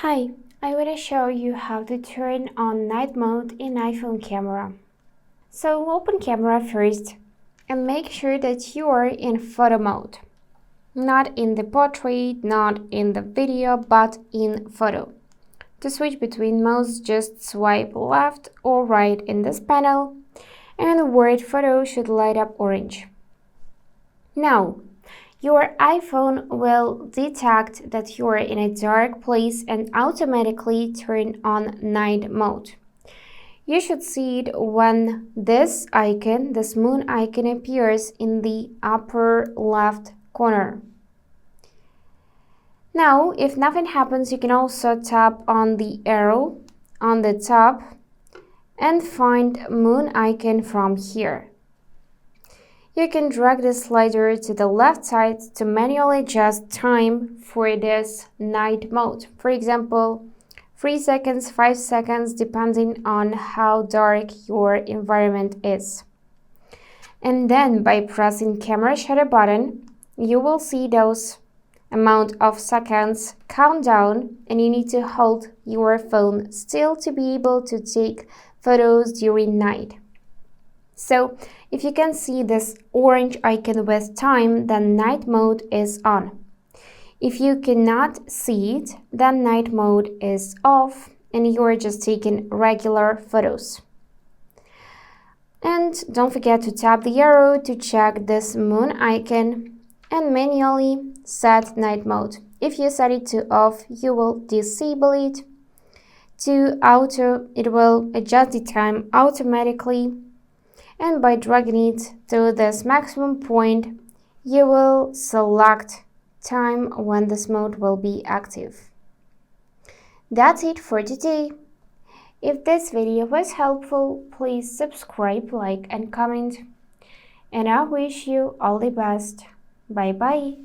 Hi, I want to show you how to turn on night mode in iPhone camera. So open camera first and make sure that you are in photo mode. Not in the portrait, not in the video, but in photo. To switch between modes, just swipe left or right in this panel and the word photo should light up orange. Now, your iPhone will detect that you are in a dark place and automatically turn on night mode. You should see it when this moon icon appears in the upper left corner. Now, if nothing happens, you can also tap on the arrow on the top and find moon icon from here. You can drag the slider to the left side to manually adjust time for this night mode. For example, 3 seconds, 5 seconds, depending on how dark your environment is. And then by pressing camera shutter button, you will see those amount of seconds count down, and you need to hold your phone still to be able to take photos during night. So if you can see this orange icon with time, then night mode is on. If you cannot see it, then night mode is off and you're just taking regular photos. And don't forget to tap the arrow to check this moon icon and manually set night mode. If you set it to off, you will disable it. To auto, it will adjust the time automatically. And by dragging it to this maximum point, you will select time when this mode will be active. That's it for today. If this video was helpful, please subscribe, like and comment. And I wish you all the best. Bye bye.